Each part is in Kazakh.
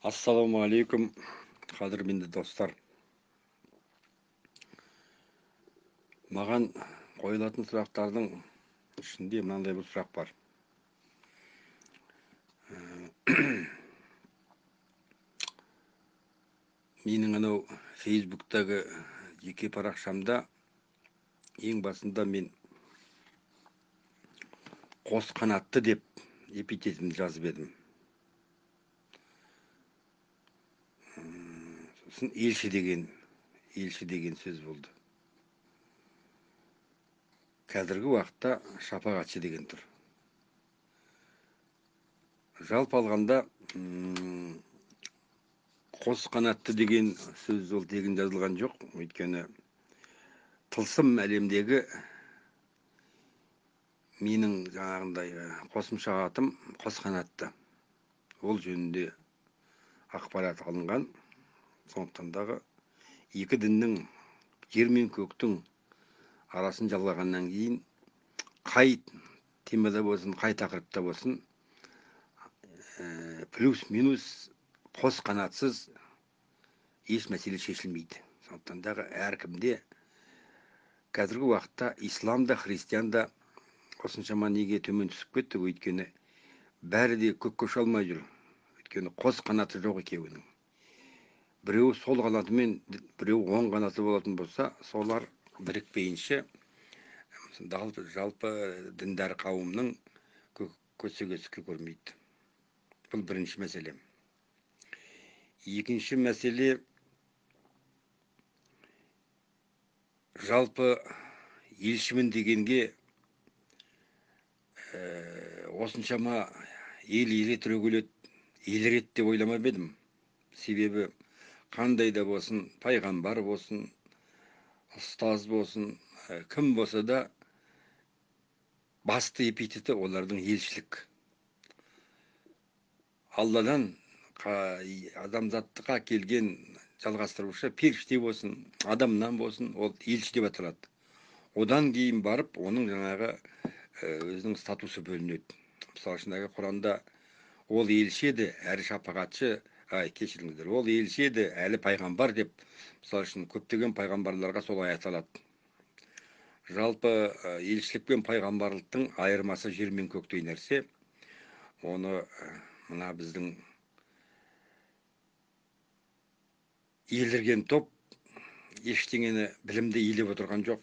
Ассалаумағалейкум, қадірменді достар. Маған қойылатын сұрақтардың ішінде мынандай бір сұрақ бар. Менің анау Фейсбуктағы жеке парақшамда ең басында мен қос қанатты деп эпитетімді жазып едім. Сосын елші деген сөз болды. Қазіргі уақытта шапағатшы деген тұр. Жалпы алғанда қос қанатты деген сөз ол тегін жазылған жоқ. Өйткені тылсым әлемдегі менің жаңағындай қосымша атым қос қанатты. Ол жөнінде ақпарат алынған. Сондықтан дағы екі діннің, жер мен көктің арасын жалғағаннан кейін қай темада болсын, қай тақырыпта болсын, плюс минус қос қанатсыз еш мәселе шешілмейді. Сондықтан дағы әркімде қазіргі уақытта ислам да, христиан да осыншама неге төмен түсіп кетті. Өйткені бәрі де көкке ұша алмай жүр. Өйткені қос қанаты жоқ екеуінің. Біреу сол қанатымен, біреу оң қанаты болатын болса, солар бірікпейінше жалпы діндар қауымның көсегесікке көрмейді. Бұл бірінші мәселе. Екінші мәселе, жалпы елшімін дегенге осыншама ел түрегеледі, елірет деп ойламап едім. Себебі қандай да болсын, пайғамбар болсын, ұстаз болсын, кім болса да басты эпитеті олардың елшілік. Алладан адамзаттыққа келген жалғастырушы періште болсын, адамнан болсын, ол елші деп аталады. Одан кейін барып, оның жаңағы өзінің статусы бөлінеді. Мысалы үшін Құранда ол елші еді, әрі шапағатшы, кешіріңіздер, ол елші еді, әлі пайғамбар деп, мысалы үшін көптеген пайғамбарларға солай аталады. Жалпы елшілік пен пайғамбарлықтың айырмасы жер мен көктей нәрсе. Оны мына біздің елдірген топ ештеңені білімді елеп отырған жоқ.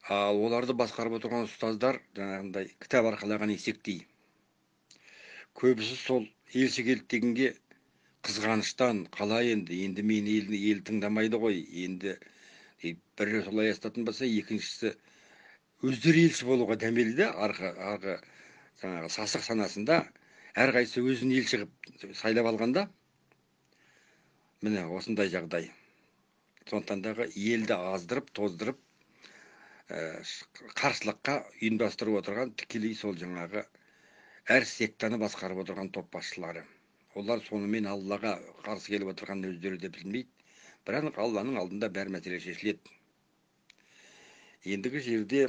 Ал оларды басқарып отырған ұстаздар жаңағындай кітап арқалаған есектей. Көбісі сол елші келді дегенге қызғаныштан, қалай енді мені ел тыңдамайды ғой, енді бірі солай астатын болса, екіншісі өздері елші болуға дәмелді, арғы жаңағы сасық санасында әрқайсысы өзін елші қылып сайлап алғанда, міне осындай жағдай. Сондықтан дағы елді аздырып, тоздырып, қарсылыққа ұйымдастырып отырған тікелей сол жаңағы әр сектаны басқарып отырған топ басшылары. Олар сонымен Аллаға қарсы келіп отырған өздері де білмейді. Бірақ Алланың алдында бәр мәселе шешіледі. Ендігі жерде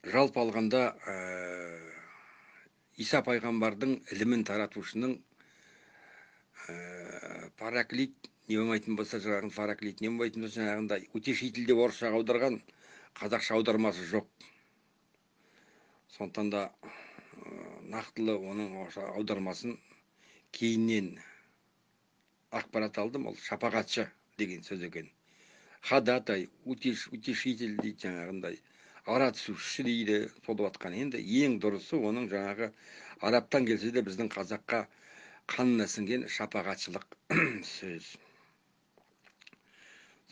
жалпы алғанда Иса пайғамбардың ілімін таратушының параклит не болмайтын болса, жаңағындай утешитель деп орысшаға аударған, қазақша аудармасы жоқ. Сондықтан да нақтылы оның аудармасын кейіннен ақпарат алдым. Ол шапағатшы деген сөз екен. Хадатай, утешитель дейді, жаңағындай ара түсуші дейді, солып атқан. Енді ең дұрысы оның жаңағы араптан келсе де біздің қазаққа қанына сіңген шапағатшылық сөз.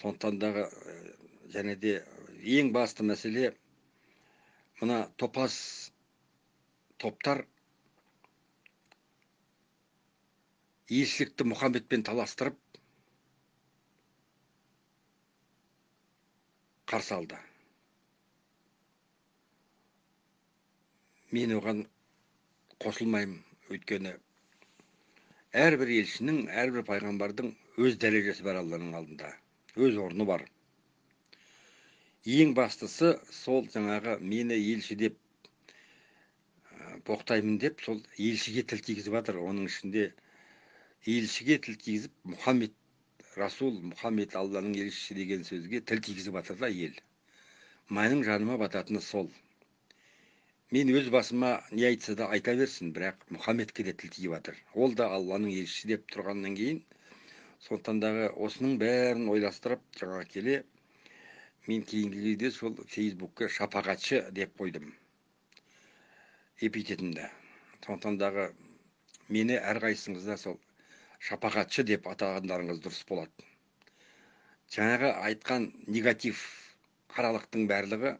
Сондықтан дағы және де ең басты мәселе, мына топас топтар елшілікті Мұхаммедпен таластырып қарсы алды. Мен оған қосылмаймын. Өйткені әрбір елшінің, әрбір пайғамбардың өз дәрежесі бар Алланың алдында, өз орны бар. Ең бастысы сол жаңағы мені елші деп боқтаймын деп сол елшіге тіл тигізіп жатыр. Оның ішінде елшіге тіл тигізіп Мұхаммед Расул, Мұхаммед Алланың елшісі деген сөзге тіл тигізіп жатыр да ел. Менің жаныма бататыны сол. Мен өз басыма не айтса да айта берсін, бірақ Мұхаммедке де тіл тигіп жатыр. Ол да Алланың елшісі деп тұрғаннан кейін, сондықтан дағы осының бәрін ойластырып жаңа келе, мен кейінгіде сол Фейсбукқа шапағатшы деп қойдым эпитетімді. Сондықтан дағы мені әрқайсыңызда сол шапағатшы деп атағандарыңыз дұрыс болады. Жаңағы айтқан негатив қаралықтың барлығы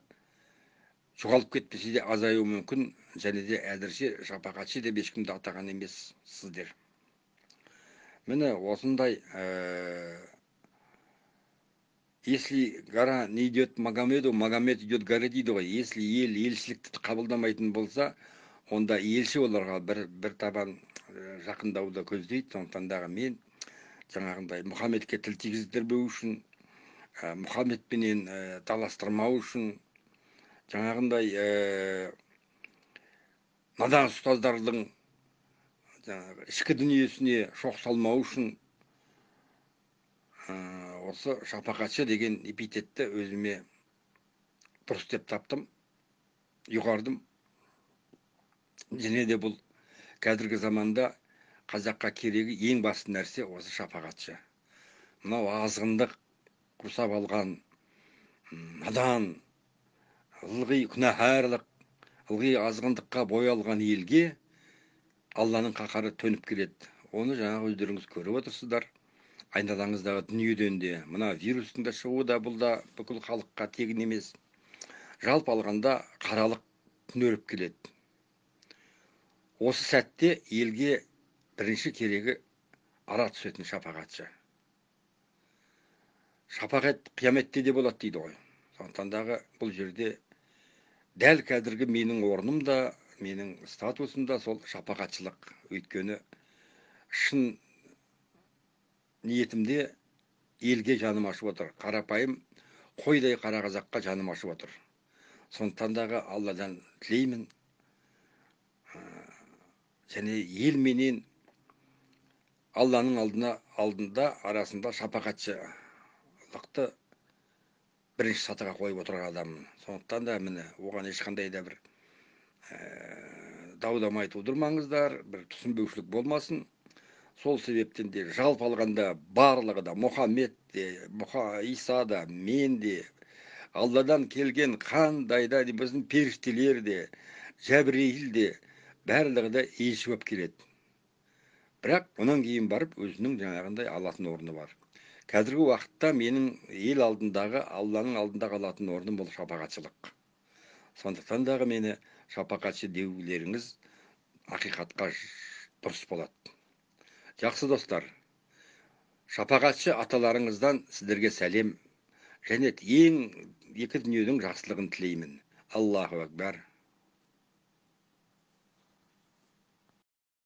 жоғалып кетпесе де азаюы мүмкін, және де әзірше шапағатшы деп ешкімді атаған емес сіздер. Міне осындай, если гора не идет Магомеду, Магомед идет горе дейді ғой. Если ел елшілікті қабылдамайтын болса, онда елші оларға бір табан жақындауды көздейді. Сондықтан дағы мен жаңағындай Мұхаммедке тіл тигіздірмеу үшін, Мұхаммедпенен таластырмау үшін, жаңағындай надан ұстаздардың ішкі дүниесіне шоқ салмау үшін осы шапағатшы деген эпитетті өзіме дұрыс деп таптым, ұйғардым. Және де бұл қазіргі заманда қазаққа керегі ең басты нәрсе осы шапағатшы. Мынау азғындық құсап алған надан, ылғи күнәһарлық, ылғи азғындыққа бой алған елге Алланың қаһары төніп келеді. Оны жаңағы өздеріңіз көріп отырсыздар. Айналаңыздағы дүниеден де, мына вирустың да шығуы да бұл да бүкіл халыққа тегін емес. Жалпы алғанда қаралық түнеріп келеді. Осы сәтте елге бірінші керегі ара түсетін шапағатшы. Шапағат қияметте де болады дейді ғой. Сондықтан дағы бұл жерде дәл қазіргі менің орным да, менің статусым да сол шапағатшылық. Өйткені шын ниетімде елге жаным ашып отыр. Қарапайым қойдай қара қазаққа жаным ашып отыр. Сондықтан дағы Алладан тілеймін, және ел менен Алланың алдында арасында шапағатшылықты бірінші сатыға қойып отырған адаммын. Сондықтан да міне оған ешқандай да бір дау-дамай тудырмаңыздар, бір түсінбеушілік болмасын. Сол себептен де жалпы алғанда барлығы да Мұхаммед де, Иса да, мен де, Алладан келген қандай да біздің періштелер де, Жәбірейіл де, барлығы да елші болып келеді. Бірақ онан кейін барып өзінің жаңағындай алатын орны бар. Қазіргі уақытта менің ел алдындағы, Алланың алдындағы алатын орным бұл шапағатшылық. Сондықтан дағы мені шапағатшы деулеріңіз ақиқатқа дұрыс болады. Жақсы достар, шапағатшы аталарыңыздан сіздерге сәлем, және ең екі дүниенің жақсылығын тілеймін. Аллаху акбар.